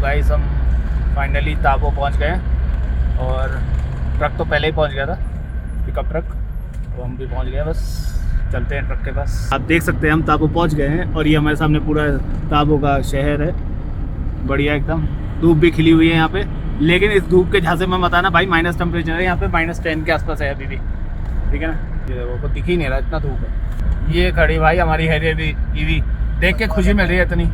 Guys, हम finally Tabo पहुंच गए और ट्रक तो पहले ही पहुंच गया था, पिकअप ट्रक। तो हम भी पहुंच गए, बस चलते हैं ट्रक के पास। आप देख सकते हैं हम ताबो पहुंच गए हैं और ये हमारे सामने पूरा ताबो का शहर है, बढ़िया एकदम। धूप भी खिली हुई है यहाँ पे, लेकिन इस धूप के झांसे में बताना भाई माइनस टेम्परेचर है यहाँ पे, -10 के आसपास है अभी भी, ठीक है ना। ये देखो, दिख ही नहीं रहा, इतना धूप है। ये खड़ी भाई हमारी हैरियर ईवी, देख के खुशी मिल रही है इतनी।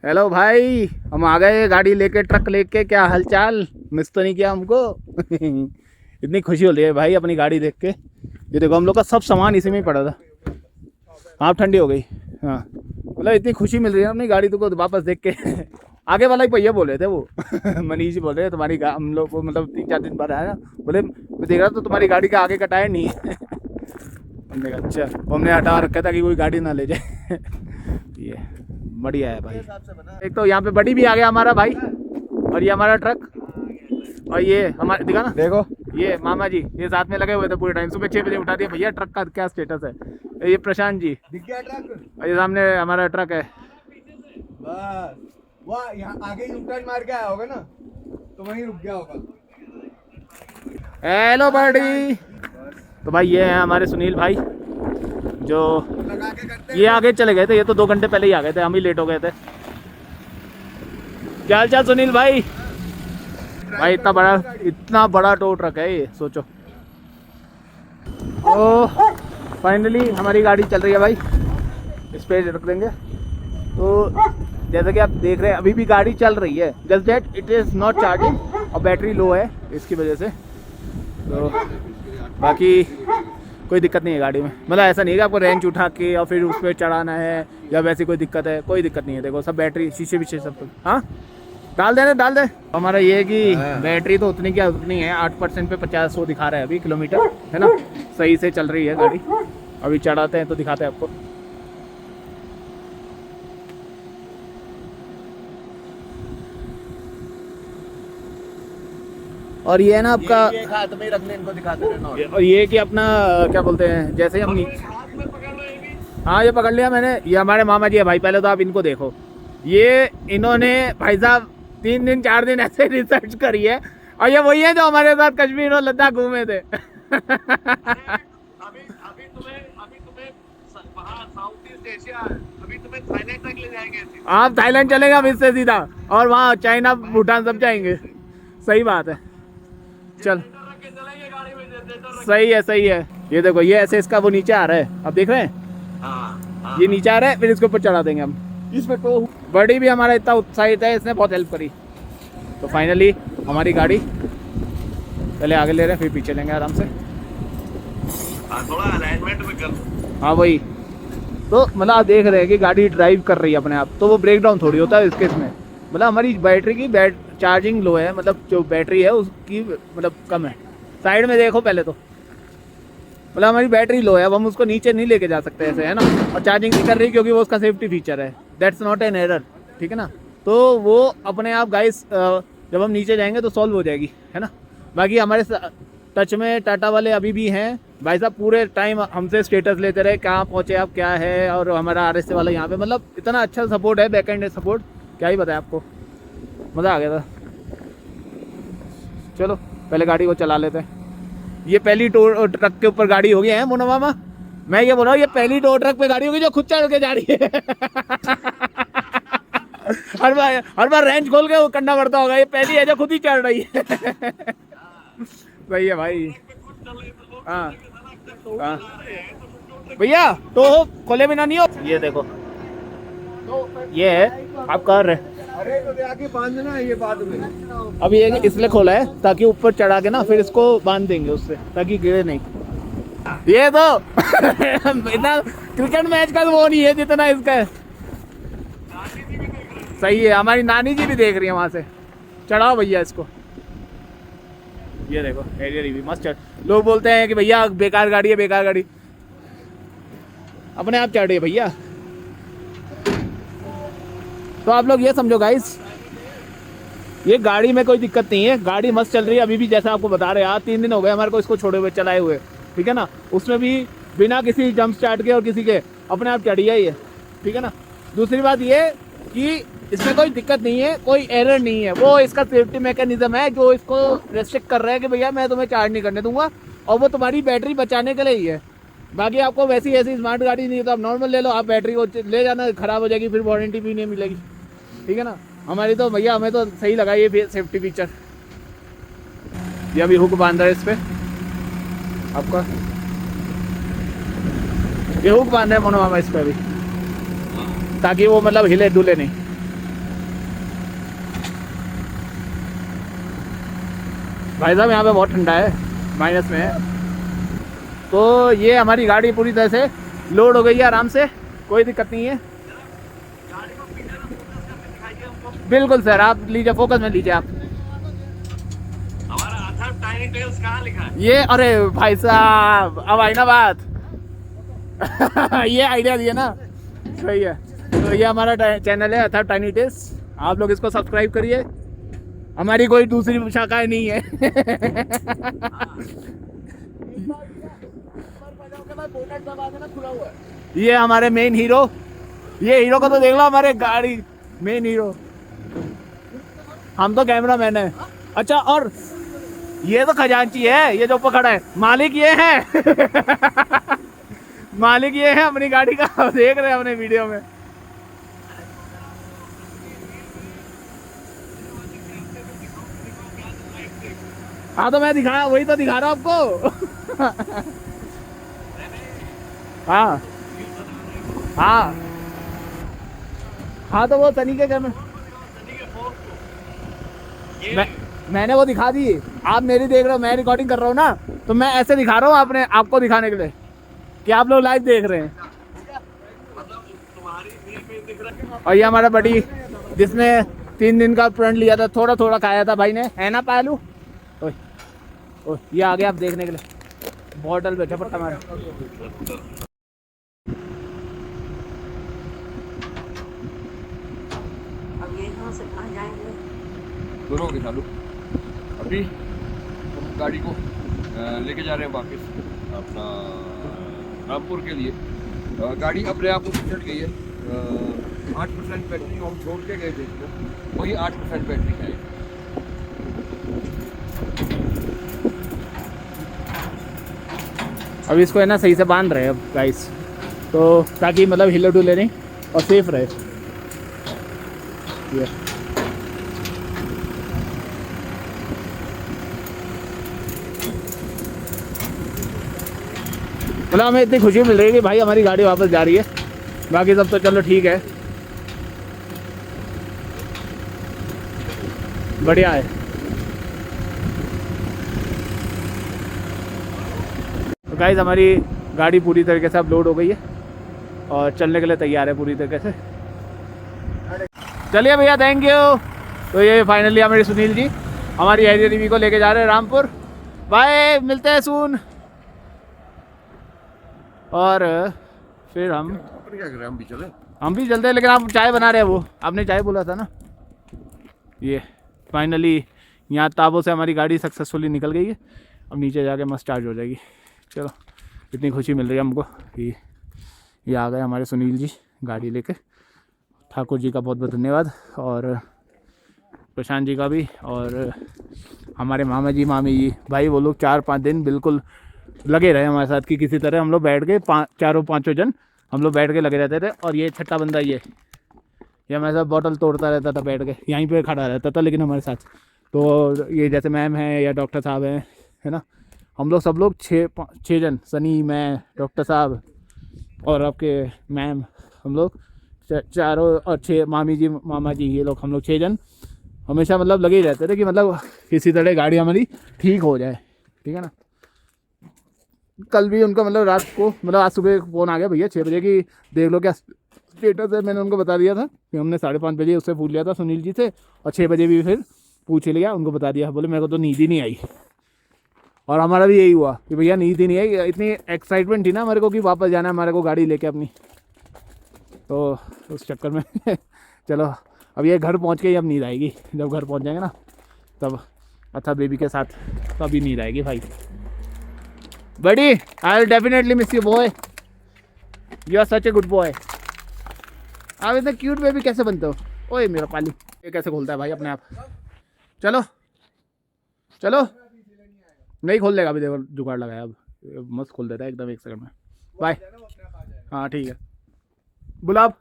हेलो भाई, हम आ गए गाड़ी लेके, ट्रक लेके। क्या हालचाल, मिस तो नहीं किया हमको? इतनी खुशी हो रही है भाई अपनी गाड़ी देख के। ये देखो, हम लोग का सब सामान इसी में ही पड़ा था। आप ठंडी हो गई, हाँ, मतलब इतनी खुशी मिल रही है अपनी गाड़ी को वापस देख के। आगे वाला ही भैया बोल रहे थे वो मनीष बोल रहे थे तुम्हारी हम लोग को मतलब 3-4 दिन बाद आया, बोले मैं देख रहा तो तुम्हारी गाड़ी का आगे का टायर नहीं है। हमने कहा अच्छा, हमने हटा रखा था कि कोई गाड़ी ना ले जाए। ये बढ़िया है भाई। एक तो यहाँ पे बड़ी भी आ गया हमारा भाई, और ये हमारा ट्रक, और ये हमारे दिखा ना, देखो ये मामा जी, ये साथ में लगे हुए थे पूरे टाइम। सुबह 6 बजे उठा दिया भैया, ट्रक का क्या स्टेटस है। ये प्रशांत जी दिख गया ट्रक, और ये सामने हमारा ट्रक है। बस वाह, यहाँ आगे ही टर्न मार के आया होगा ना, तो वहीं रुक गया होगा। हेलो बड़ी। तो भाई ये है हमारे सुनील भाई, जो ये आगे चले गए थे। ये तो 2 घंटे पहले ही आ गए थे, हम ही लेट हो गए थे। क्या हाल चाल सुनील भाई? भाई इतना बड़ा टो ट्रक है ये, सोचो। तो फाइनली हमारी गाड़ी चल रही है भाई, इस पे रख देंगे। तो जैसा कि आप देख रहे हैं अभी भी गाड़ी चल रही है, just that it is not charging, और बैटरी लो है इसकी वजह से। तो बाकी कोई दिक्कत नहीं है गाड़ी में, मतलब ऐसा नहीं है कि आपको रेंज उठा के और फिर उस पर चढ़ाना है या वैसी कोई दिक्कत है, कोई दिक्कत नहीं है। देखो सब बैटरी, शीशे विशे सब कुछ, हाँ डाल दे। हमारा ये है कि बैटरी तो उतनी क्या उतनी है, 8% पे 50-100 दिखा रहा है अभी किलोमीटर, है ना। सही से चल रही है गाड़ी। अभी चढ़ाते हैं तो दिखाते हैं आपको। और ये है ना आपका, हाथ में रखने इनको दिखाते रहना। और ये कि अपना क्या बोलते हैं, जैसे हम हाँ ये पकड़ लिया मैंने। ये हमारे मामा जी है भाई, पहले तो आप इनको देखो। ये इन्होंने भाई साहब 3 दिन 4 दिन ऐसे रिसर्च करी है, और ये वही है जो हमारे साथ कश्मीर और लद्दाख घूमे थे। आप थाईलैंड चलेगा अब इससे सीधा, और वहाँ चाइना भूटान सब जाएंगे। सही बात है, चल सही है। ये देखो, ये ऐसे इसका वो नीचे आ रहा है, आप देख रहे हैं, ये नीचे आ रहा है, फिर इसके ऊपर चढ़ा देंगे हम। इसमें तो बड़ी भी हमारा इतना उत्साहित है, इसने बहुत हेल्प करी। तो फाइनली हमारी गाड़ी पहले आगे ले रहे हैं, फिर पीछे लेंगे आराम से। थोड़ा अलाइनमेंट में कर। हाँ वही तो, मतलब आप देख रहे हैं कि गाड़ी ड्राइव कर रही है अपने आप, तो वो ब्रेक डाउन थोड़ी होता है इसके इसमें। मतलब हमारी बैटरी की चार्जिंग लो है, मतलब जो बैटरी है उसकी मतलब कम है। साइड में देखो पहले तो, मतलब हमारी बैटरी लो है, अब हम उसको नीचे नहीं लेके जा सकते ऐसे, है ना। और चार्जिंग नहीं कर रही क्योंकि वो उसका सेफ्टी फीचर है, दैट्स नॉट एन एरर, ठीक है ना। तो वो अपने आप गाइस जब हम नीचे जाएंगे तो सॉल्व हो जाएगी, है ना। बाकी हमारे टच में टाटा वाले अभी भी हैं भाई साहब, पूरे टाइम हमसे स्टेटस लेते रहे, कहाँ पहुँचे आप, क्या है। और हमारा RSA वाला यहाँ पे, मतलब इतना अच्छा सपोर्ट है, बैक एंड सपोर्ट, क्या ही बताया आपको, मज़ा आ गया था। चलो पहले गाड़ी को चला लेते हैं। ये पहली टो ट्रक के ऊपर गाड़ी होगी है मोना मामा, मैं ये बोल रहा हूँ, ये पहली टो ट्रक पे गाड़ी होगी जो खुद चढ़ के जा रही है। हर बार रेंज खोल के वो करना पड़ता होगा, ये पहली है जो खुद ही चढ़ रही है। सही है भाई। हाँ हाँ भैया, तो खोले बिना नहीं हो। ये देखो, ये है आप कर रहे, अरे तो आगे बांधना है ये बाद में। अभी ये इसलिए खोला है ताकि ऊपर चढ़ा के ना फिर इसको बांध देंगे उससे, ताकि गिरे नहीं। ये तो इतना क्रिकेट मैच का तो वो नहीं है जितना इसका है। सही है, हमारी नानी जी भी देख रही है वहां से। चढ़ाओ भैया इसको। ये देखो हैरियर भी मस्त चढ़। लोग बोलते हैं कि भैया बेकार गाड़ी है, बेकार गाड़ी, अपने आप चढ़ रही है भैया। तो आप लोग ये समझो गाइस, ये गाड़ी में कोई दिक्कत नहीं है, गाड़ी मस्त चल रही है अभी भी, जैसा आपको बता रहे हैं। 3 दिन हो गए हमारे को इसको छोड़े हुए, चलाए हुए, ठीक है ना। उसमें भी बिना किसी जंप स्टार्ट के और किसी के अपने आप चढ़ी है ये, ठीक है ना। दूसरी बात ये कि इसमें कोई दिक्कत नहीं है, कोई एरर नहीं है। वो इसका सेफ्टी मैकेनिज्म है जो इसको रेस्ट्रिक्ट कर रहा है कि भैया मैं तुम्हें चार्ज नहीं करने दूंगा, और वो तुम्हारी बैटरी बचाने के लिए ही है। बाकी आपको वैसी ऐसी स्मार्ट गाड़ी नहीं है तो आप नॉर्मल ले लो, आप बैटरी को ले जाना, ख़राब हो जाएगी फिर वारंटी भी नहीं मिलेगी, ठीक है ना। हमारी तो भैया हमें तो सही लगा ये सेफ्टी फीचर। ये अभी हुक बांध रहा है इस पर आपका, ये हुक बांध रहा है मनोमामा इस पर अभी, ताकि वो मतलब हिले डुले नहीं। भाई साहब यहाँ पे बहुत ठंडा है, माइनस में है। तो ये हमारी गाड़ी पूरी तरह से लोड हो गई है आराम से, कोई दिक्कत नहीं है। बिल्कुल सर, आप लीजिए, फोकस में लीजिए आप। हमारा आधार टाइनी टेल्स कहाँ लिखा है? ये अरे भाई साहब अब आई ना बात ये आइडिया दिया ना, सही है। तो ये हमारा चैनल है अथर टाइनी टेल्स, आप लोग इसको सब्सक्राइब करिए। हमारी कोई दूसरी शाखाएं नहीं है ये हमारे मेन हीरो, ये हीरो को तो देख लो, हमारे गाड़ी मेन हीरो, हम तो कैमरा मैन है। अच्छा, और ये तो खजांची है, ये जो ऊपर खड़ा है, मालिक ये है मालिक ये है अपनी गाड़ी का, देख रहे हैं अपने वीडियो में। हाँ तो मैं दिखाया, वही तो दिखा रहा हूँ आपको हाँ हाँ हाँ, तो वो सनी के कैमरे मैंने वो दिखा दी, आप मेरी देख रहे हो, मैं रिकॉर्डिंग कर रहा हूँ ना, तो मैं ऐसे दिखा रहा हूँ अपने आपको दिखाने के लिए कि आप लोग लाइव देख रहे हैं। और ये हमारा बड़ी, जिसने 3 दिन का प्रण लिया था, थोड़ा थोड़ा खाया था भाई ने, है ना पालू। ओए ओए, ये आ गया आप देखने के लिए, बॉटल पे झपट्टा मारा। अब ये कहाँ से कहाँ जाएंगे? दोनों के चालू। अभी हम गाड़ी को लेके जा रहे हैं वापस अपना रामपुर के लिए। गाड़ी अपने आप को चढ़ गई है। 8% बैटरी हम छोड़ के गए थे, वही 8% बैटरी है। अब इसको है ना सही से बांध रहे हैं अब गाइस, तो ताकि मतलब हिले डुले नहीं और सेफ रहे। ये मतलब हमें इतनी खुशी मिल रही है कि भाई हमारी गाड़ी वापस जा रही है। बाकी सब तो चलो ठीक है, बढ़िया है। तो गाइस हमारी गाड़ी पूरी तरीके से अब लोड हो गई है और चलने के लिए तैयार है पूरी तरीके से। चलिए भैया, थैंक यू। तो ये फाइनली हमारी सुनील जी हमारी एरिया को लेके जा रहे हैं रामपुर। बाय, मिलते हैं सून। और फिर हम क्या करें, हम भी चले। हम भी चलते हैं, लेकिन आप चाय बना रहे हैं, वो आपने चाय बोला था ना। ये फाइनली यहाँ ताबो से हमारी गाड़ी सक्सेसफुली निकल गई है। अब नीचे जाके मस्त चार्ज हो जाएगी। चलो, इतनी खुशी मिल रही है हमको कि ये आ गए हमारे सुनील जी गाड़ी लेके। ठाकुर जी का बहुत बहुत धन्यवाद, और प्रशांत जी का भी, और हमारे मामा जी मामी जी, भाई वो लोग 4-5 दिन बिल्कुल लगे रहे हमारे साथ कि किसी तरह हम लोग बैठ के 4-5 जन हम लोग बैठ के लगे रहते थे। और ये छठा बंदा ये हमारे साथ बॉटल तोड़ता रहता था, बैठ के यहीं पे खड़ा रहता था, लेकिन हमारे साथ। तो ये जैसे मैम है या डॉक्टर साहब हैं, है ना, हम लोग सब लोग 6 जन, सनी, मैं, डॉक्टर साहब और आपके मैम, हम लोग चारों, और 6 मामी जी मामा जी, ये लोग, हम लोग 6 जन हमेशा मतलब लगे ही रहते थे कि मतलब किसी तरह गाड़ी हमारी ठीक हो जाए, ठीक है ना। कल भी उनका मतलब रात को, मतलब आज सुबह फ़ोन आ गया, भैया 6 बजे की देख लो क्या स्टेटस है। मैंने उनको बता दिया था कि हमने 5:30 बजे उससे पूछ लिया था सुनील जी से, और 6 बजे भी फिर पूछ लिया, उनको बता दिया। बोले मेरे को तो नींद ही नहीं आई। और हमारा भी यही हुआ कि भैया नींद ही नहीं आई, इतनी एक्साइटमेंट थी ना हमारे को कि वापस जाना है हमारे को गाड़ी लेके अपनी। तो उस चक्कर में चलो अब ये घर पहुंच के ही अब नींद आएगी। जब घर पहुंच जाएंगे ना तब अच्छा बेबी के साथ तभी नींद आएगी भाई। Buddy, I will definitely miss you boy, you are such a good boy. आप इतने क्यूट बेबी कैसे बनते हो? ओए मेरा पाली, ये कैसे खोलता है भाई अपने आप। चलो चलो, नहीं खोल देगा अभी, देखो जुगाड़ लगाया अब, मस्त खोल देता है एकदम 1 सेकंड में। बाय। हाँ ठीक है, गुलाब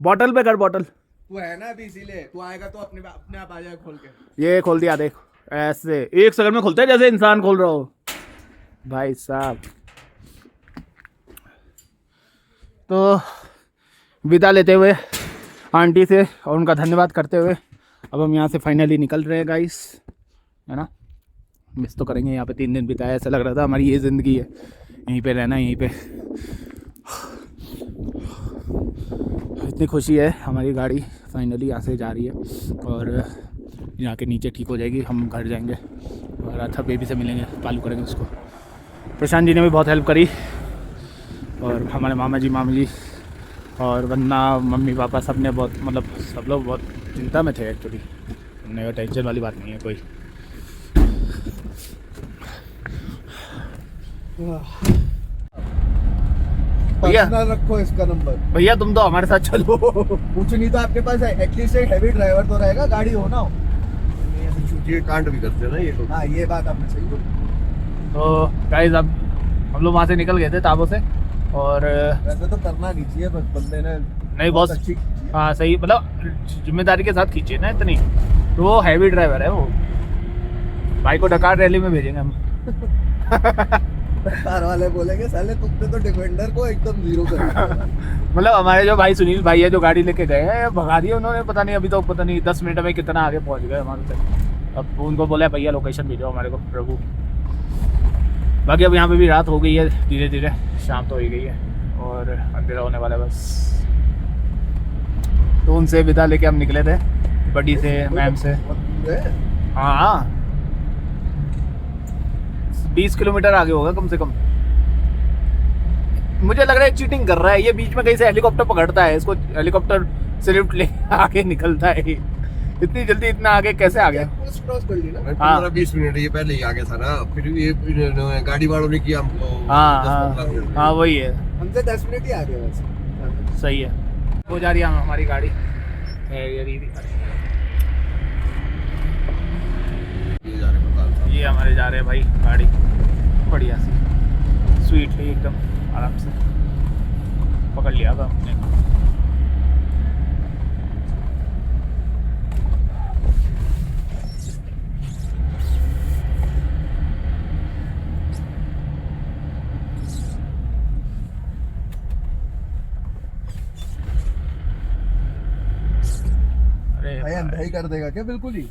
बॉटल पे कर, बॉटल। तू है ना अभी, इसीलिए तू आएगा तो अपने आप आ जाएगा खोल के। ये खोल दिया, देख ऐसे 1 सेकंड में खुलता है जैसे इंसान खोल रहा हो भाई साहब। तो विदा लेते हुए आंटी से और उनका धन्यवाद करते हुए अब हम यहाँ से फाइनली निकल रहे हैं गाइस, है ना। मिस तो करेंगे, यहाँ पे 3 दिन बिताया, ऐसा लग रहा था हमारी ये ज़िंदगी है, यहीं पे रहना, यहीं पे। इतनी खुशी है, हमारी गाड़ी फाइनली यहाँ से जा रही है और यहाँ के नीचे ठीक हो जाएगी, हम घर जाएंगे और अच्छा बेबी से मिलेंगे, पालू करेंगे उसको। प्रशांत जी ने भी बहुत हेल्प करी और हमारे मामा जी, मामी जी और वरना मम्मी पापा सब ने बहुत, मतलब सब लोग बहुत चिंता में थे एक्चुअली। हमने टेंशन वाली बात नहीं है कोई। भैया रखो इसका नंबर। भैया तुम तो हमारे साथ चलो। कुछ नहीं तो आपके पास एटलीस्ट एक हैवी ड्राइवर तो रहेगा, गाड़ी हो ना हो। ये कांड भी करते हैं ना ये लोग। हाँ ये बात आपने सही बोली। तो गाइस अब हम लोग वहाँ से निकल गए थे ताबो से, और वैसे तो करना नहीं चाहिए, बस बंदे ने नहीं बहुत अच्छी खींची है। हाँ सही, मतलब जिम्मेदारी के साथ खींचे ना इतनी। तो वो हैवी ड्राइवर है, वो भाई को डकार रैली में भेजेंगे हम। कार वाले बोलेंगे साले तुमने तो डिफेंडर को एकदम जीरो कर दिया। मतलब हमारे जो भाई सुनील भाई है, जो गाड़ी लेके गए हैं, भगा दिया उन्होंने, पता नहीं अभी तो पता नहीं 10 मिनट में कितना आगे पहुंच गए हमारे से। अब उनको बोला भैया लोकेशन भेजो हमारे को प्रभु। बाकी अब यहाँ पे भी रात हो गई है, धीरे धीरे शाम तो हो ही गई है और अंधेरा होने वाला है बस। तो उनसे विदा लेके हम निकले थे, बड़ी से मैम से। हाँ 20 किलोमीटर आगे होगा कम से कम। मुझे लग रहा है चीटिंग कर रहा है ये, बीच में कहीं से हेलीकॉप्टर पकड़ता है इसको, हेलीकॉप्टर से लिफ्ट ले आगे निकलता है। इतनी जल्दी इतना आगे कैसे आ गया? क्रॉस कर ली ना। 15-20 मिनट ये पहले ही आ गया था ना, फिर ये गाड़ी वालों ने किया हमको। हाँ वही है, हमसे 10 मिनट ही आ गए वैसे। सही है। हो जा रही है हमारी गाड़ी ये हमारे जा रहे हैं भाई गाड़ी, बढ़िया सी स्वीट है एकदम, आराम से पकड़ लिया था हमने। अरे भाई अंधा ही कर देगा क्या बिल्कुल ही?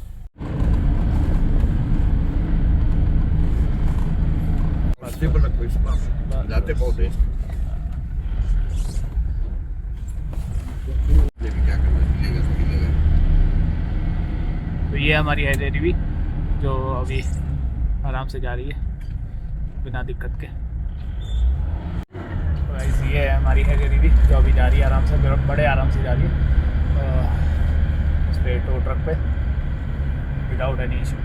पर रखो इसको, जाते पौधे क्या करना मिलेगा। तो ये हमारी है रिवी जो अभी आराम से जा रही है बिना दिक्कत के। तो ऐसी ये है हमारी है रिवी जो अभी जा रही है आराम से, बड़े आराम से जा रही है स्ट्रेट टो ट्रक पे विदाउट एनी इशू।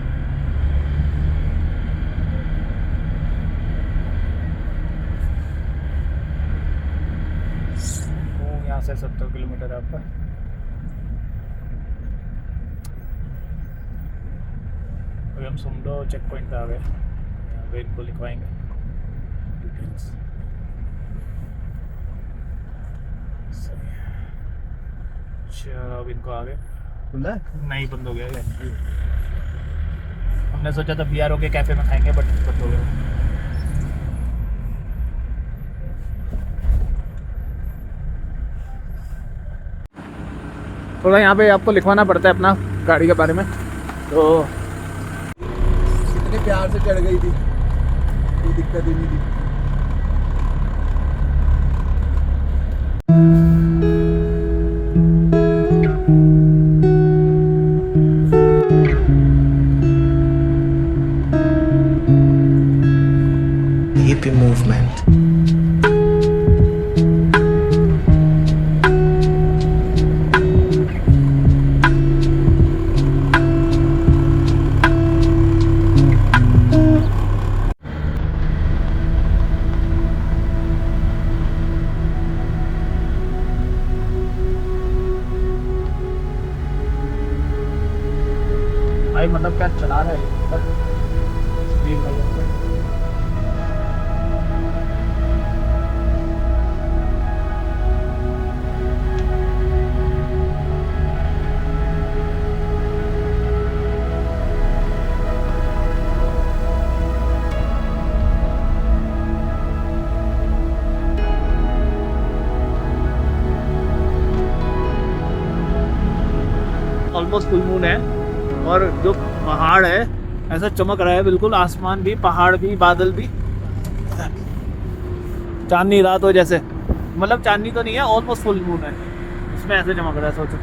यहाँ से 70 किलोमीटर है आपका। अभी हम सुमडो चेक पॉइंट पे आ गए, यहाँ पे इनको लिखवाएंगे डिटेल्स। चलो अब इनको आगे खुला है? नहीं, बंद हो गया ये। हमने सोचा था BRO के कैफे में खाएंगे बट बंद हो गया। थोड़ा यहाँ पे आपको लिखवाना पड़ता है अपना गाड़ी के बारे में। तो कितने प्यार से चढ़ गई थी, कोई दिक्कत ही नहीं थी। Hippie movement. भाई मतलब क्या चला रहे हैं पर स्पीड भाई ऑलमोस्ट फुल मून है और जो पहाड़ है ऐसा चमक रहा है बिल्कुल, आसमान भी, पहाड़ भी, बादल भी, चांदनी रात हो जैसे, मतलब चांदनी तो नहीं है, ऑलमोस्ट फुल मून है, इसमें ऐसे चमक रहा है सोचो।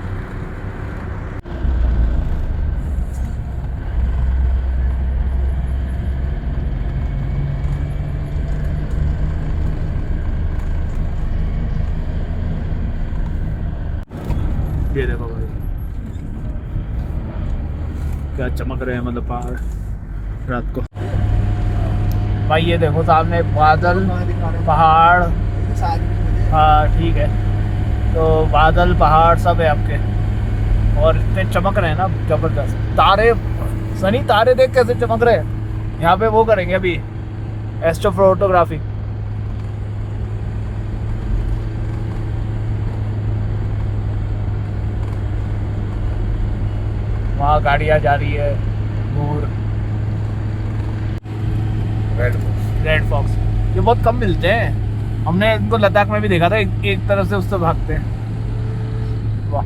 ये देखो भाई क्या चमक रहे हैं मतलब पहाड़ रात को। भाई ये देखो सामने बादल, पहाड़, हाँ ठीक है, तो बादल पहाड़ सब है आपके और इतने चमक रहे हैं ना जबरदस्त। तारे, सनी तारे देख कैसे चमक रहे हैं। यहाँ पे वो करेंगे अभी एस्ट्रो फोटोग्राफी। वहाँ गाड़ियाँ जा रही है दूर। रेड फॉक्स ये बहुत कम मिलते हैं, हमने इनको लद्दाख में भी देखा था, एक तरफ से उससे भागते हैं। वाह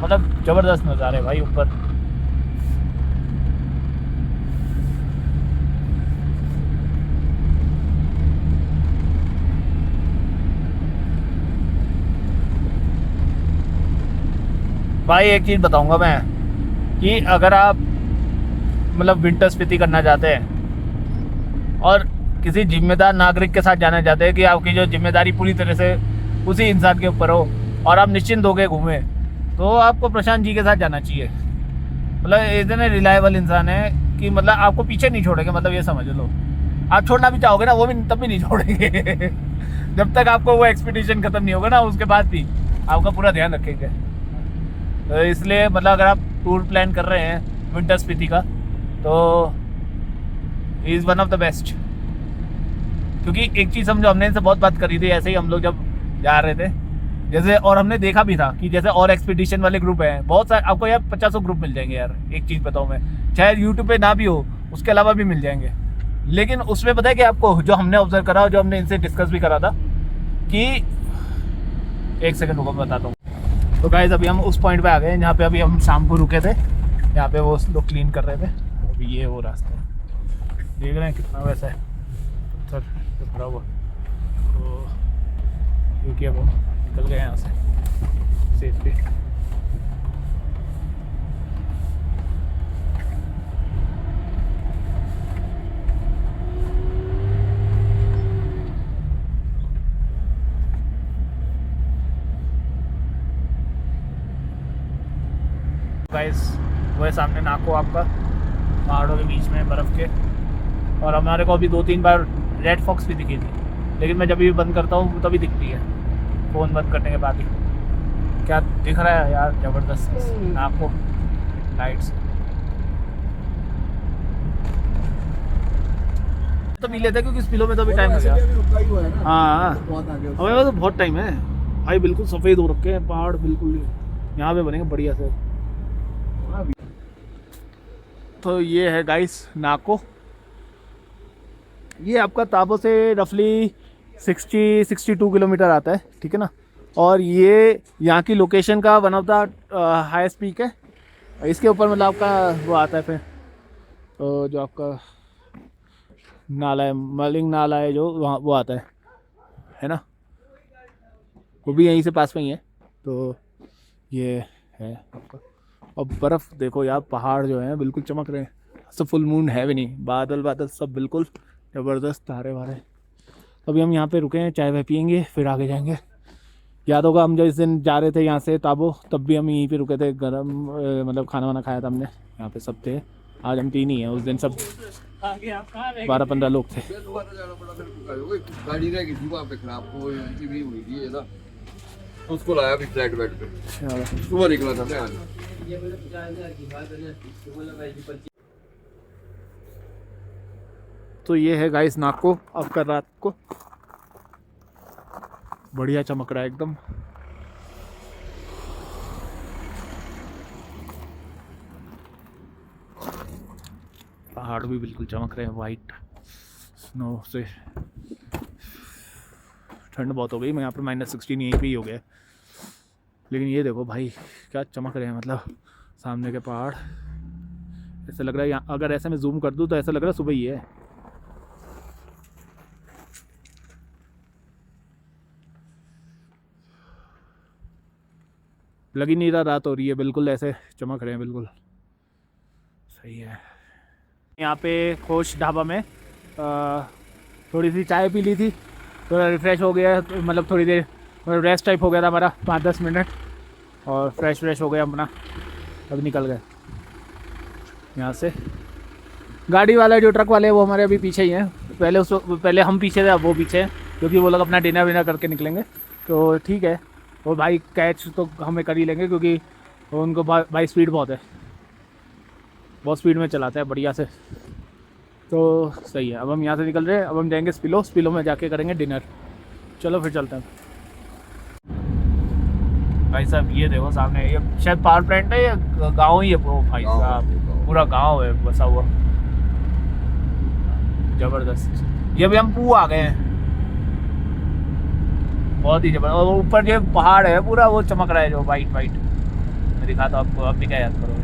मतलब जबरदस्त नज़ारे भाई ऊपर। भाई एक चीज़ बताऊंगा मैं कि अगर आप मतलब विंटर स्पीति करना चाहते हैं और किसी जिम्मेदार नागरिक के साथ जाना चाहते हैं कि आपकी जो जिम्मेदारी पूरी तरह से उसी इंसान के ऊपर हो और आप निश्चिंत होकर घूमें, तो आपको प्रशांत जी के साथ जाना चाहिए। मतलब इतने रिलायबल इंसान है कि मतलब आपको पीछे नहीं छोड़ेंगे, मतलब ये समझ लो। आप छोड़ना भी चाहोगे ना वो भी तब भी नहीं छोड़ेंगे जब तक आपको वो एक्सपीडिशन ख़त्म नहीं होगा ना, उसके बाद भी आपका पूरा ध्यान रखेंगे। तो इसलिए मतलब अगर आप टूर प्लान कर रहे हैं विंटर स्पीति का तो is one of the best. क्योंकि एक चीज़ समझो, हमने इनसे बहुत बात करी थी ऐसे ही हम लोग जब जा रहे थे जैसे, और हमने देखा भी था कि जैसे और एक्सपीडिशन वाले ग्रुप हैं बहुत सारे, आपको यार 50 ग्रुप मिल जाएंगे यार। एक चीज़ बताऊँ मैं, शायद यूट्यूब पे ना भी हो, उसके अलावा भी मिल जाएंगे, लेकिन उसमें पता है कि आपको जो हमने ऑब्जर्व करा और जो हमने इनसे डिस्कस भी करा था कि एक सेकंड रुको मैं बताता हूँ। तो गाइस अभी हम उस पॉइंट पे आ गए जहाँ पे अभी हम शाम को रुके थे, यहाँ पे वो लोग क्लीन कर रहे थे। अभी ये वो रास्ता देख रहे हैं कितना वैसा है सर भरा हुआ, तो क्योंकि अब हम निकल गए यहाँ से सेफली। गाइस वो है सामने नाको आपका, पहाड़ों के बीच में बर्फ़ के, और हमारे को अभी 2-3 बार रेड फॉक्स भी दिखी थी, लेकिन मैं जब भी बंद करता हूँ तभी दिखती है, फ़ोन बंद करने के बाद ही। क्या दिख रहा है यार ज़बरदस्त नाको लाइट्स। तो मिल लेते क्योंकि स्पिलो में तो अभी टाइम लगा। हाँ हमें तो बहुत टाइम है भाई, बिल्कुल सफ़ेद हो रखे हैं पहाड़, बिल्कुल यहाँ पे बनेंगे बढ़िया से। तो ये है गाइस नाको, ये आपका ताबो से रफली 60-62 किलोमीटर आता है, ठीक है ना। और ये यहाँ की लोकेशन का one of the highest peak है। इसके ऊपर मतलब आपका वो आता है फिर तो जो आपका नाला है, मलिंग नाला है जो वहाँ वो आता है ना, वो भी यहीं से पास में ही है। तो ये है आपका, और बर्फ़ देखो यार, पहाड़ जो हैं बिल्कुल चमक रहे हैं। सब फुल मून है भी नहीं, बादल बादल सब बिल्कुल ज़बरदस्त तारे वारे। अभी हम यहाँ पे रुके हैं, चाय वाय पियेंगे फिर आगे जाएंगे। याद होगा हम जब इस दिन जा रहे थे यहाँ से ताबो, तब भी हम यहीं पे रुके थे, गरम मतलब खाना वाना खाया था हमने, यहाँ पे सब थे। आज हम 3 ही हैं, उस दिन सब 12-15 लोग थे। गाड़ी रह गई थी वहाँ पे खराब, वो भी हुई थी ना, उसको लाया भी ट्रैक बैठ पे, सुबह निकला था मैं आज। तो ये है गाइस नाको आपका रात को बढ़िया चमक रहा है एकदम। पहाड़ भी बिल्कुल चमक रहे हैं वाइट स्नो से। ठंड बहुत हो गई, मैं यहाँ पर -16 यहीं पे ही हो गया, लेकिन ये देखो भाई क्या चमक रहे हैं, मतलब सामने के पहाड़। ऐसा लग रहा है यहाँ अगर ऐसे मैं जूम कर दूँ तो ऐसा लग रहा है सुबह ही है। लग ही नहीं रहा रात हो रही है, बिल्कुल ऐसे चमक रहे हैं, बिल्कुल सही है। यहाँ पे खोश ढाबा में थोड़ी सी चाय पी ली थी, थोड़ा रिफ़्रेश हो गया, तो मतलब थोड़ी देर रेस्ट टाइप हो गया था हमारा 5-10 मिनट, और फ्रेश हो गया अपना। अब निकल गए यहाँ से। गाड़ी वाला जो ट्रक वाले वो हमारे अभी पीछे ही हैं। पहले हम पीछे थे, अब वो पीछे हैं, क्योंकि वो लोग अपना डिनर विनर करके निकलेंगे। तो ठीक है, वो भाई कैच तो हमें कर ही लेंगे, क्योंकि उनको भाई स्पीड बहुत है, बहुत स्पीड में चलाता है बढ़िया से। तो सही है। अब हम यहाँ से निकल रहे हैं, अब हम जाएंगे स्पिलो में जाके करेंगे डिनर। चलो फिर चलते हैं भाई साहब। ये देखो सामने, ये शायद पावर प्लांट है या गाँव ही है वो भाई साहब, पूरा गाँव है बसा हुआ, जबरदस्त। ये भी हम पू आ गए हैं, बहुत ही जबरदस्त। और ऊपर जो पहाड़ है पूरा वो चमक रहा है, जो वाइट मैं दिखाता हूँ आपको, आप भी क्या याद करोगे।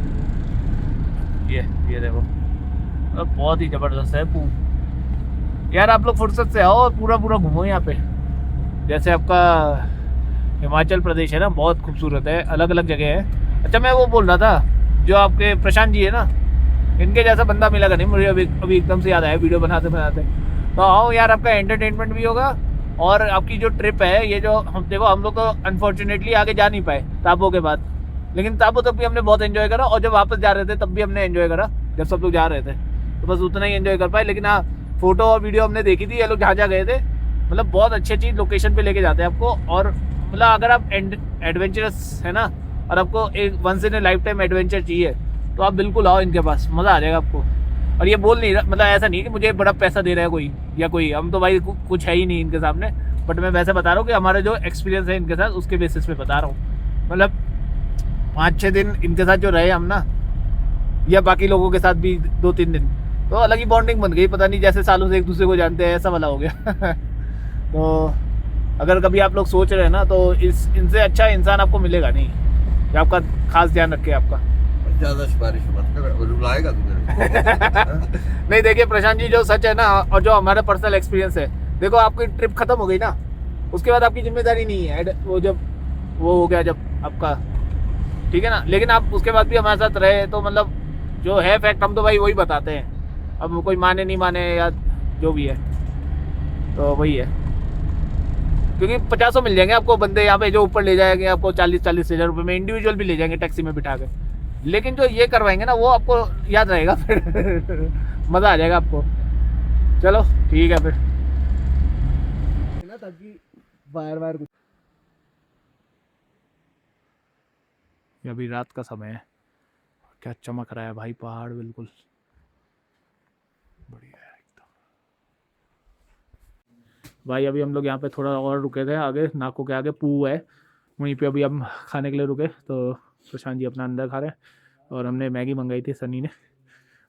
ये देखो, बहुत ही ज़बरदस्त है पू। यार आप लोग फुर्सत से आओ और पूरा घूमो यहाँ पे। जैसे आपका हिमाचल प्रदेश है ना, बहुत खूबसूरत है, अलग अलग जगह है। अच्छा मैं वो बोल रहा था, जो आपके प्रशांत जी है ना, इनके जैसा बंदा मिलेगा नहीं मुझे। अभी एकदम से याद आया वीडियो बनाते तो आओ यार, आपका एंटरटेनमेंट भी होगा, और आपकी जो ट्रिप है, ये जो हम लोग तो अनफॉर्चुनेटली आगे जा नहीं पाए ताबो के बाद, लेकिन ताबो तब भी हमने बहुत एंजॉय करा, और जब वापस जा रहे थे तब भी हमने एंजॉय करा, जब सब लोग जा रहे थे तो बस उतना ही एंजॉय कर पाए। लेकिन हाँ, फोटो और वीडियो हमने देखी थी, ये लोग जहाँ गए थे, मतलब बहुत अच्छी लोकेशन पे लेके जाते हैं आपको। और मतलब अगर आप एडवेंचरस है ना, और आपको एक once in a lifetime adventure चाहिए, तो आप बिल्कुल आओ इनके पास, मज़ा आ जाएगा आपको। और ये बोल नहीं रहा, मतलब ऐसा नहीं कि मुझे बड़ा पैसा दे रहा है कोई या कोई, हम तो भाई कुछ है ही नहीं इनके सामने, बट मैं वैसे बता रहा हूँ कि हमारा जो एक्सपीरियंस है इनके साथ, उसके बेसिस पे बता रहा हूँ। मतलब 5-6 दिन इनके साथ जो रहे हम ना, या बाकी लोगों के साथ भी 2-3 दिन, तो अलग ही बॉन्डिंग बन गई, पता नहीं जैसे सालों से एक दूसरे को जानते हैं, ऐसा वाला हो गया। तो अगर कभी आप लोग सोच रहे हैं ना, तो इनसे अच्छा इंसान आपको मिलेगा नहीं, कि आपका खास ध्यान रखे आपका। ज़्यादा सिफारिश मत कर, रुलाएगा तू मेरे। नहीं देखिए प्रशांत जी, जो सच है ना, और जो हमारा पर्सनल एक्सपीरियंस है, देखो आपकी ट्रिप खत्म हो गई ना, उसके बाद आपकी जिम्मेदारी नहीं है, वो जब वो हो गया जब आपका, ठीक है ना। लेकिन आप उसके बाद भी हमारे साथ रहे, तो मतलब जो है फैक्ट, हम तो भाई वही बताते हैं। अब कोई माने नहीं माने या जो भी है, तो वही है। क्योंकि 50 मिल जाएंगे आपको बंदे यहाँ पे, जो ऊपर ले जाएंगे आपको 40-40 हज़ार रुपये में, इंडिविजुअल भी ले जाएंगे टैक्सी में बिठा के। लेकिन जो ये करवाएंगे ना, वो आपको याद रहेगा फिर। मज़ा आ जाएगा आपको। चलो ठीक है फिर ना, ताकि वायर कुछ। अभी रात का समय है, क्या चमक रहा है भाई पहाड़, बिल्कुल बढ़िया है एकदम भाई। अभी हम लोग यहाँ पे थोड़ा और रुके थे, आगे नाकों के आगे पू है, वहीं पे अभी हम खाने के लिए रुके। तो प्रशांत जी अपना अंदर खा रहे हैं, और हमने मैगी मंगाई थी सनी ने।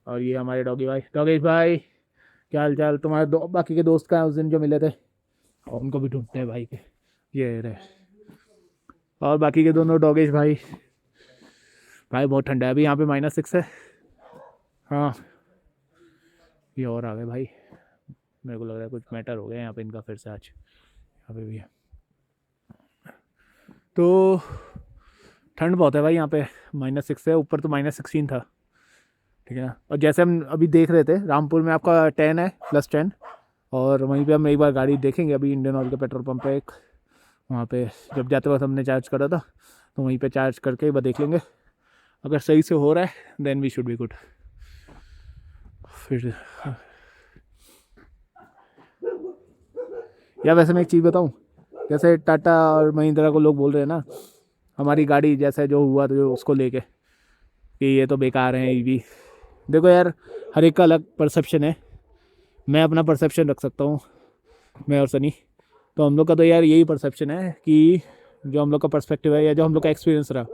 और ये हमारे डॉगेश भाई क्या हाल चाल। तुम्हारे बाकी के दोस्त का उस दिन जो मिले थे, और उनको भी ढूंढते हैं भाई के, ये रहे। और बाकी के दोनों डॉगेश भाई बहुत ठंडा है अभी यहाँ पे, -6 है। हाँ ये और आ गए भाई, मेरे को लग रहा है कुछ मैटर हो गया यहाँ पे इनका फिर से आज, यहाँ पे भी है। तो ठंड बहुत है भाई यहाँ पे, -6 है, ऊपर तो -16 था, ठीक है ना। और जैसे हम अभी देख रहे थे, रामपुर में आपका 10 है, +10। और वहीं पे हम एक बार गाड़ी देखेंगे अभी इंडियन ऑयल के पेट्रोल पंप पे, एक वहाँ पे जब जाते वक्त हमने चार्ज करा था, तो वहीं पे चार्ज करके एक बार देख लेंगे। अगर सही से हो रहा है then we should be good. फिर या वैसे मैं एक चीज़ बताऊँ, जैसे टाटा और महिंद्रा को लोग बोल रहे हैं ना, हमारी गाड़ी जैसे जो हुआ तो जो उसको लेके, कि ये तो बेकार है ईवी। देखो यार, हर एक का अलग परसेप्शन है। मैं अपना परसेप्शन रख सकता हूँ, मैं और सनी, तो हम लोग का तो यार यही परसेप्शन है कि जो हम लोग का पर्सपेक्टिव है या जो हम लोग का एक्सपीरियंस रहा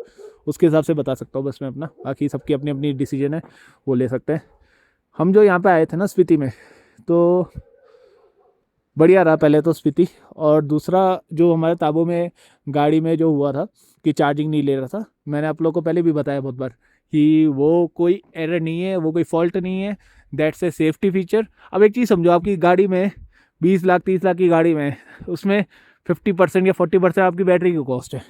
उसके हिसाब से बता सकता हूँ बस मैं अपना। बाकी सबकी अपनी अपनी डिसीजन है, वो ले सकते हैं। हम जो यहाँ पे आए थे ना स्पीति में, तो बढ़िया रहा पहले तो स्पीति। और दूसरा जो हमारे ताबो में गाड़ी में जो हुआ था कि चार्जिंग नहीं ले रहा था, मैंने आप लोगों को पहले भी बताया बहुत बार कि वो कोई एरर नहीं है, वो कोई फॉल्ट नहीं है, दैट्स ए सेफ्टी फीचर। अब एक चीज़ समझो, आपकी गाड़ी में 20 लाख 30 लाख की गाड़ी में उसमें 50% या 40% आपकी बैटरी की कॉस्ट है।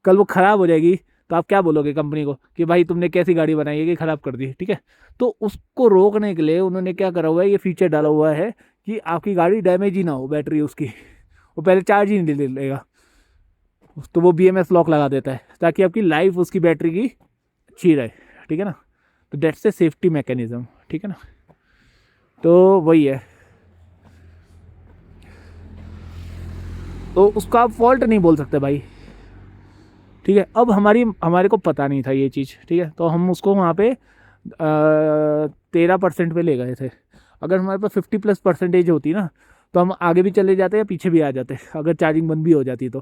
कल वो ख़राब हो जाएगी तो आप क्या बोलोगे कंपनी को कि भाई तुमने कैसी गाड़ी बनाई है कि ख़राब कर दी, ठीक है। तो उसको रोकने के लिए उन्होंने क्या करा हुआ है, ये फीचर डाला हुआ है कि आपकी गाड़ी डैमेज ही ना हो, बैटरी उसकी वो पहले चार्ज ही नहीं ले लेगा, तो वो BMS लॉक लगा देता है ताकि आपकी लाइफ उसकी बैटरी की अच्छी रहे, ठीक है ना। तो डेट्स ए सेफ्टी मैकेनिज्म, ठीक है ना। तो वही है, तो उसका आप फॉल्ट नहीं बोल सकते भाई, ठीक है। अब हमारे को पता नहीं था ये चीज़, ठीक है, तो हम उसको वहाँ पे 13% पे ले गए थे। अगर हमारे पास 50+% होती ना तो हम आगे भी चले जाते या पीछे भी आ जाते, अगर चार्जिंग बंद भी हो जाती तो,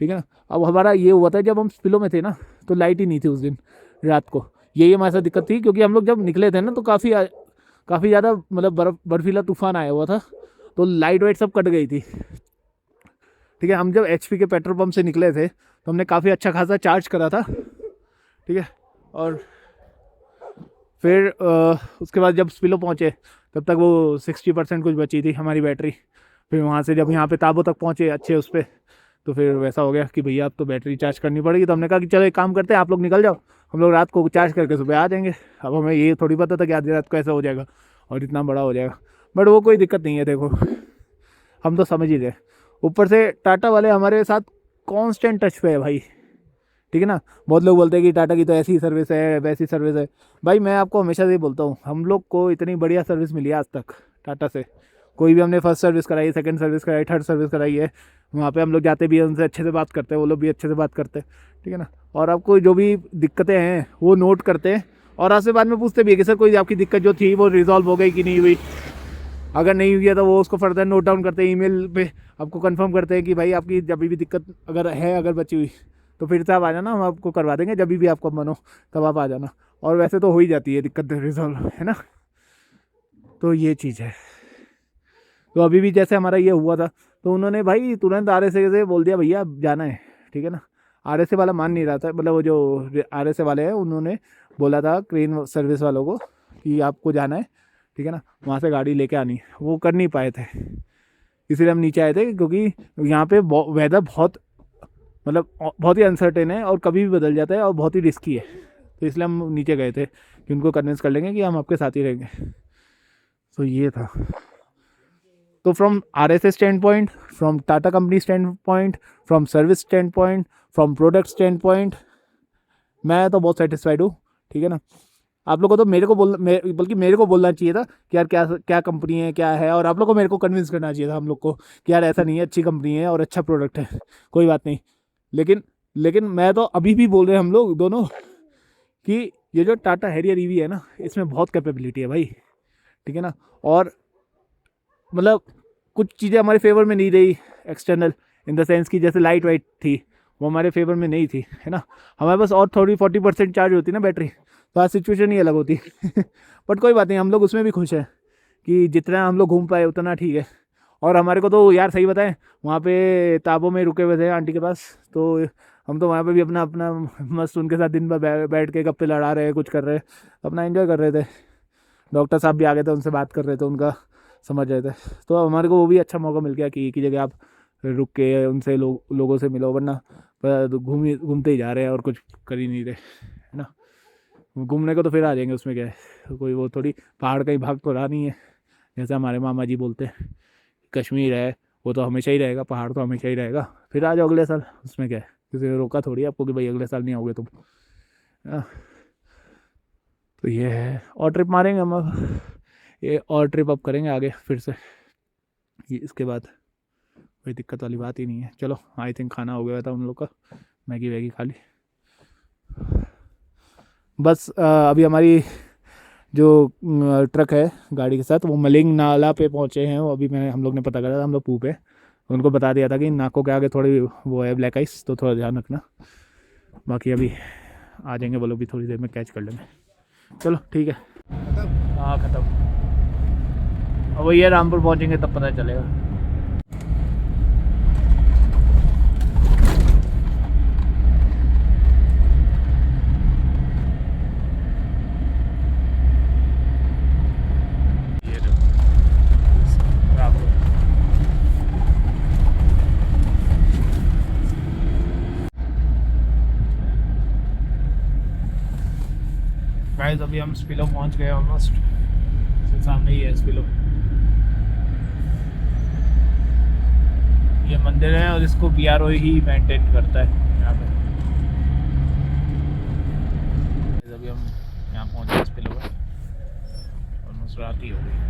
ठीक है ना। अब हमारा ये हुआ था जब हम स्पिलो में थे ना, तो लाइट ही नहीं थी उस दिन रात को। यही हमारे साथ दिक्कत थी, क्योंकि हम लोग जब निकले थे ना तो काफ़ी ज़्यादा मतलब बर्फीला तूफान आया हुआ था, तो लाइट वाइट सब कट गई थी, ठीक है। हम जब HP के पेट्रोल पंप से निकले थे तो हमने काफ़ी अच्छा खासा चार्ज करा था, ठीक है। और फिर उसके बाद जब स्पिलो पहुँचे तब तक वो 60% कुछ बची थी हमारी बैटरी। फिर वहाँ से जब यहाँ पे ताबो तक पहुँचे अच्छे उस पर, तो फिर वैसा हो गया कि भैया अब तो बैटरी चार्ज करनी पड़ेगी। तो हमने कहा कि चलो एक काम करते हैं, आप लोग निकल जाओ, हम लोग रात को चार्ज करके सुबह आ जाएंगे। अब हमें ये थोड़ी पता था कि आधी रात को ऐसा हो जाएगा और इतना बड़ा हो जाएगा, बट वो कोई दिक्कत नहीं है। देखो हम तो समझ ही रहे, ऊपर से टाटा वाले हमारे साथ कांस्टेंट टच पे है भाई, ठीक है ना। बहुत लोग बोलते हैं कि टाटा की तो ऐसी सर्विस है वैसी सर्विस है। भाई मैं आपको हमेशा से बोलता हूँ, हम लोग को इतनी बढ़िया सर्विस मिली है आज तक टाटा से। कोई भी हमने फर्स्ट सर्विस कराई, सेकंड सर्विस कराई, थर्ड सर्विस कराई है, वहाँ पे हम लोग जाते भी हैं, उनसे अच्छे से बात करते हैं, वो लोग भी अच्छे से बात करते हैं, ठीक है ना। और आपको जो भी दिक्कतें हैं वो नोट करते हैं और आज से बाद में पूछते भी है कि सर कोई आपकी दिक्कत जो थी वो रिजॉल्व हो गई कि नहीं हुई। अगर नहीं हुई है तो वो उसको फर्दर नोट डाउन करते हैं, ईमेल पे आपको कंफर्म करते हैं कि भाई आपकी जब भी दिक्कत अगर बची हुई तो फिर से आप आ जाना, हम आपको करवा देंगे, जब भी आपको मन हो तब आप आ जाना। और वैसे तो हो ही जाती है दिक्कत रिजॉल्व, है ना। तो ये चीज़ है। तो अभी भी जैसे हमारा ये हुआ था तो उन्होंने भाई तुरंत RSA से बोल दिया भैया अब जाना है, ठीक है ना। RSA वाला मान नहीं रहा था, मतलब वो जो RSA वाले हैं उन्होंने बोला था क्रेन सर्विस वालों को कि आपको जाना है, ठीक है ना, वहाँ से गाड़ी लेके आनी। वो कर नहीं पाए थे, इसीलिए हम नीचे आए थे, क्योंकि यहाँ पे वेदर बहुत ही अनसर्टेन है और कभी भी बदल जाता है और बहुत ही रिस्की है। तो इसलिए हम नीचे गए थे कि उनको कन्विंस कर लेंगे कि हम आपके साथ ही रहेंगे। तो ये था। तो from RSA stand point, from Tata company stand point, from service stand point, from product stand point, मैं तो बहुत सेटिस्फाइड हूँ, ठीक है ना। आप लोगों को तो बल्कि मेरे को बोलना चाहिए था कि यार क्या क्या कंपनी है क्या है, और आप लोग को मेरे को कन्विंस करना चाहिए था हम लोग को कि यार ऐसा नहीं है, अच्छी कंपनी है और अच्छा प्रोडक्ट है, कोई बात नहीं। लेकिन मैं तो अभी भी बोल रहे हैं हम लोग दोनों कि ये जो टाटा हैरियर EV है ना, इसमें बहुत कैपेबिलिटी है भाई, ठीक है ना। और मतलब कुछ चीज़ें हमारे फेवर में नहीं रही एक्सटर्नल, इन द सेंस की जैसे लाइट वाइट थी वो हमारे फेवर में नहीं थी, है ना। हमारे पास और थोड़ी 40% चार्ज होती ना बैटरी तो आज सिचुएशन ही अलग होती बट कोई बात नहीं, हम लोग उसमें भी खुश हैं कि जितना हम लोग घूम पाए उतना ठीक है। और हमारे को तो यार सही बताएं, वहाँ पे ताबो में रुके हुए थे आंटी के पास, तो हम तो वहाँ पे भी अपना मस्त उनके साथ दिन भर बैठ के गप्पे लड़ा रहे, कुछ कर रहे, अपना एंजॉय कर रहे थे। डॉक्टर साहब भी आ गए थे, उनसे बात कर रहे थे, उनका समझ रहे थे। तो हमारे को वो भी अच्छा मौका मिल गया कि एक ही जगह आप रुक के उनसे लोगों से मिलो, वरना घूमते ही जा रहे हैं और कुछ कर ही नहीं रहे, है ना। घूमने को तो फिर आ जाएंगे, उसमें क्या है, कोई वो थोड़ी पहाड़ का ही भाग तो रहा नहीं है। जैसे हमारे मामा जी बोलते हैं कश्मीर है वो तो हमेशा ही रहेगा, पहाड़ तो हमेशा ही रहेगा, फिर आ जाओ अगले साल, उसमें क्या है, किसी ने रोका थोड़ी आपको कि भाई अगले साल नहीं आओगे तुम। तो ये है, और ट्रिप मारेंगे हम अब, ये और ट्रिप अप करेंगे आगे फिर से, ये इसके बाद कोई दिक्कत वाली बात ही नहीं है। चलो आई थिंक खाना हो गया था उन लोग का, मैगी वैगी खा ली। बस अभी हमारी जो ट्रक है गाड़ी के साथ वो मलिंग नाला पे पहुँचे हैं। वो अभी हम लोग ने पता करा था, हम लोग पू पे उनको बता दिया था कि नाकों के आगे थोड़ी वो है ब्लैक आइस, तो थोड़ा ध्यान रखना। बाकी अभी आ जाएंगे वो लोग भी, थोड़ी देर में कैच कर लेंगे। चलो ठीक है, हाँ ख़त्म। अब वही है, रामपुर पहुँचेंगे तब पता चलेगा। गाइस अभी हम स्पिलो पहुंच गए ऑलमोस्ट, सामने ही है स्पिलो। ये मंदिर है और इसको BRO ही मेंटेन करता है यहाँ पे। अभी हम यहाँ पहुंच गए स्पिलो पर, ऑलमोस्ट रात ही हो गई।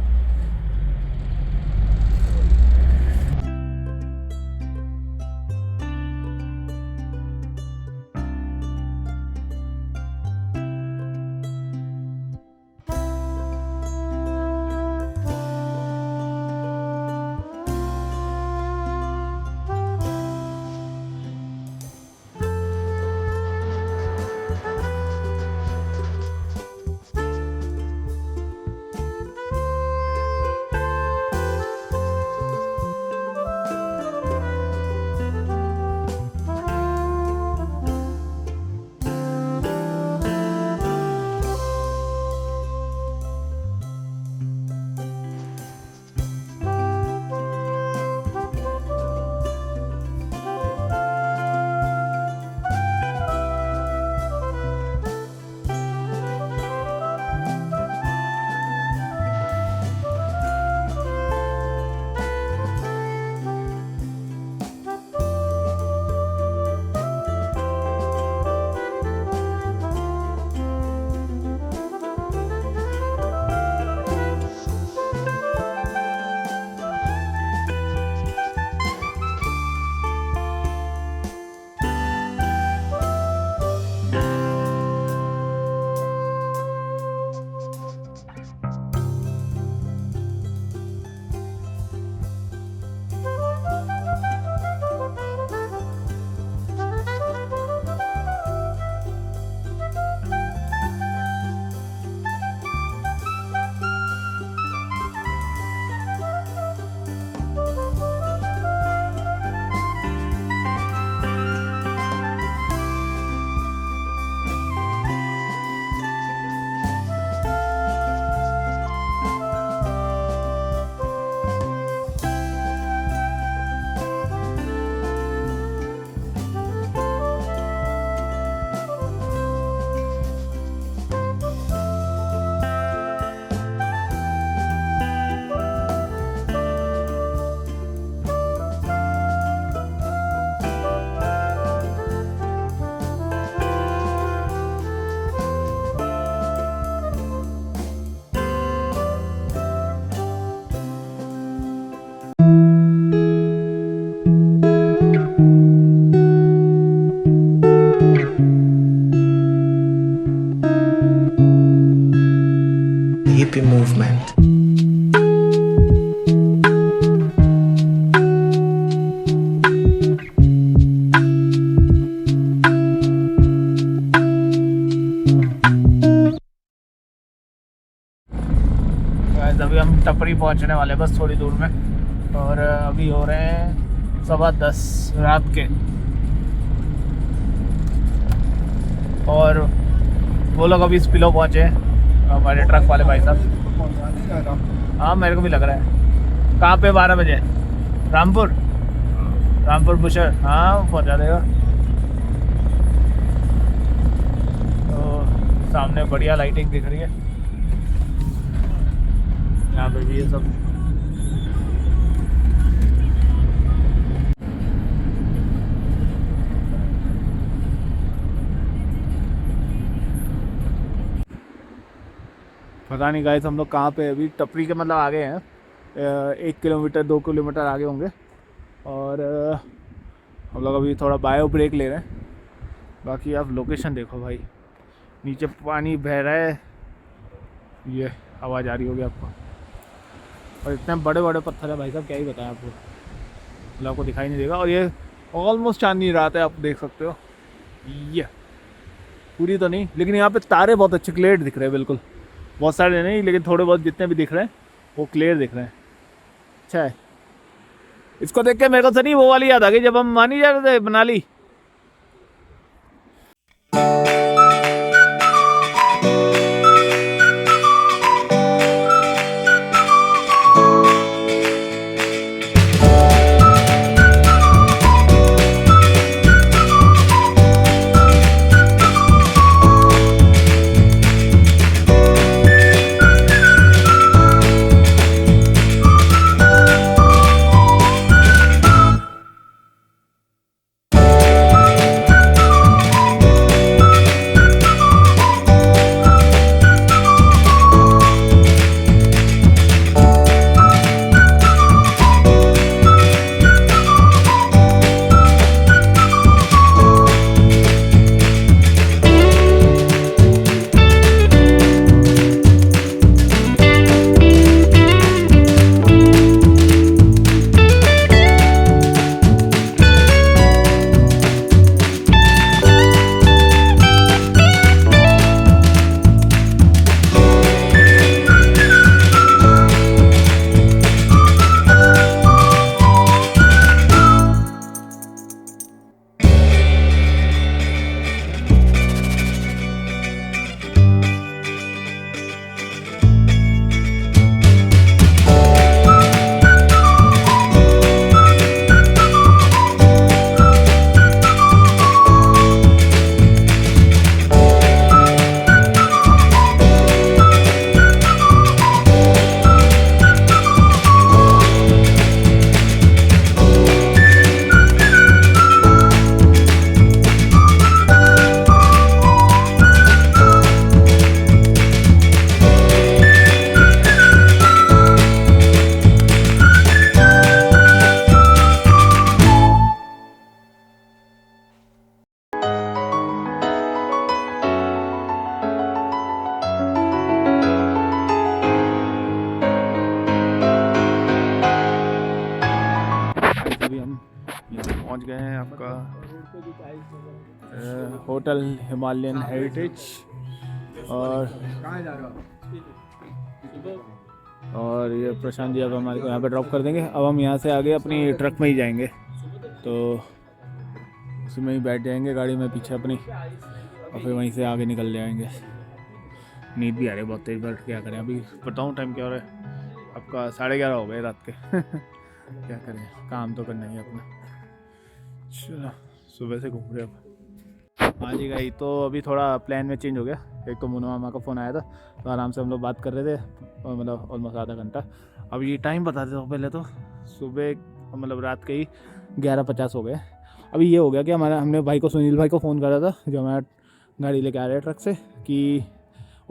hippie movement. अभी हम टपरी पहुंचने वाले बस थोड़ी दूर में, और अभी हो रहे हैं 10:15 रात के। और वो लोग अभी स्पिलो पहुंचे हमारे ट्रक वाले भाई साहब। हाँ मेरे को भी लग रहा है। कहाँ पे 12 बजे? रामपुर बुशर, हाँ पहुंचा देगा। तो सामने बढ़िया लाइटिंग दिख रही है यहाँ पे भी, ये सब पता नहीं गाइस हम लोग कहाँ पे अभी टपरी के मतलब आगे हैं। 1 किलोमीटर 2 किलोमीटर आगे होंगे। और हम लोग अभी थोड़ा बायो ब्रेक ले रहे हैं। बाकी आप लोकेशन देखो भाई, नीचे पानी बह रहा है, ये आवाज़ आ रही होगी आपको। और इतने बड़े बड़े पत्थर है भाई साहब, क्या ही बताएं आपको, मतलब आपको दिखाई नहीं देगा। और ये ऑलमोस्ट चांदनी रात है, आप देख सकते हो। ये पूरी तो नहीं, लेकिन यहाँ पे तारे बहुत अच्छे क्लियर दिख रहे हैं, बिल्कुल बहुत सारे नहीं लेकिन थोड़े बहुत जितने भी दिख रहे हैं वो क्लियर दिख रहे हैं। अच्छा है। इसको देख के मेरे को सनी वो वाली याद आ गई जब हम मानी जा रहे थे मनाली। पहुंच गए हैं आपका होटल हिमालयन हेरिटेज। और ये प्रशांत जी अब हमारे को यहाँ पे ड्रॉप कर देंगे। अब हम यहाँ से आगे अपनी ट्रक में ही जाएंगे, तो उसी में ही बैठ जाएंगे गाड़ी में पीछे अपनी, और फिर वहीं से आगे निकल जाएंगे। नींद भी आ रही है बहुत तेज, बट क्या करें, अभी बताऊँ टाइम क्या हो रहा है आपका 11:30 हो गए रात के। क्या करें, काम तो करना ही अपना। चलो सुबह से घूम रहे अब। हाँ जी गई, तो अभी थोड़ा प्लान में चेंज हो गया। एक तो मुन्ना मामा का फ़ोन आया था, तो आराम से हम लोग बात कर रहे थे, मतलब ऑलमोस्ट आधा घंटा। अब ये टाइम बता देता हूँ, पहले तो सुबह मतलब रात के ही 11:50 हो गए। अभी ये हो गया कि हमने भाई को, सुनील भाई को फ़ोन करा था जो हमारा गाड़ी लेके आ रहे हैं ट्रक से, कि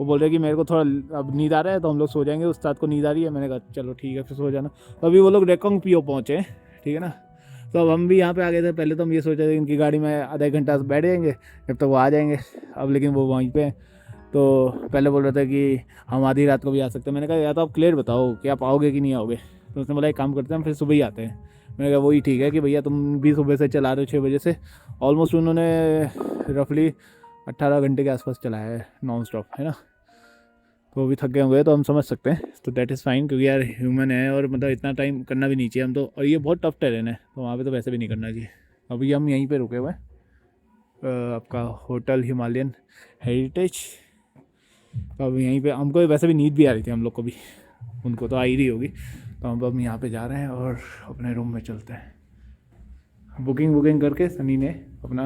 वो बोल रहे कि मेरे को थोड़ा अब नींद आ रहा है तो हम लोग सो जाएंगे, उस्ताद को नींद आ रही है। मैंने कहा चलो ठीक है फिर सो जाना। तो अभी वो लोग रेकोंग पीओ पहुँचे, ठीक है ना। तो अब हम भी यहाँ पे आ गए थे। पहले तो हम ये सोच रहे थे इनकी गाड़ी में आधा एक घंटा बैठ जाएंगे जब तक वो आ जाएंगे। अब लेकिन वो वहीं पे, तो पहले बोल रहे थे कि हम आधी रात को भी आ सकते हैं। मैंने कहा या तो आप क्लियर बताओ कि आप आओगे कि नहीं आओगे। तो उसने बोला एक काम करते हैं हम फिर सुबह ही आते हैं। मैंने कहा वही ठीक है कि भैया तुम भी सुबह से चला रहे हो 6 बजे से। ऑलमोस्ट उन्होंने रफली 18 घंटे के आसपास चलाया है नॉन स्टॉप, है ना। तो वो भी थक गए होंगे तो हम समझ सकते हैं, तो दैट इज़ फाइन, क्योंकि यार ह्यूमन है और मतलब इतना टाइम करना भी नहीं चाहिए हम तो। और ये बहुत टफ टेरेन है तो वहाँ पे तो वैसे भी नहीं करना चाहिए। अभी हम यहीं पे रुके हुए हैं आपका होटल हिमालयन हेरिटेज। तो अब यहीं पे हमको वैसे भी नींद भी आ रही थी हम लोग को भी, उनको तो आ ही रही होगी। तो हम अब यहाँ पे जा रहे हैं और अपने रूम में चलते हैं। बुकिंग करके सनी ने अपना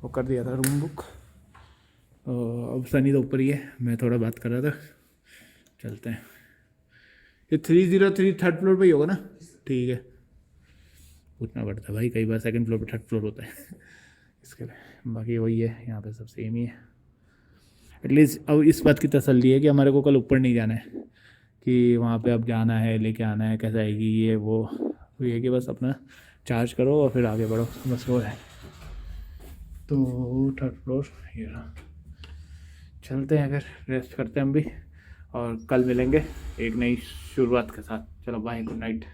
वो कर दिया था रूम बुक। अब सनी तो ऊपर ही है, मैं थोड़ा बात कर रहा था। चलते हैं। ये 303 थर्ड फ्लोर पे ही होगा ना, ठीक है। पूछना पड़ता है भाई, कई बार सेकंड फ्लोर पे थर्ड फ्लोर होता है इसके लिए। बाकी वही है, यहाँ पे सब सेम ही है। एटलीस्ट अब इस बात की तसल्ली है कि हमारे को कल ऊपर नहीं जाना है, कि वहाँ पे अब जाना है, लेके आना है, कैसा आएगी ये वो। तो ये कि बस अपना चार्ज करो और फिर आगे बढ़ो, बस वो है। तो थर्ड फ्लोर ये रहा। चलते हैं, फिर रेस्ट करते हैं हम भी और कल मिलेंगे एक नई शुरुआत के साथ। चलो बाय, गुड नाइट।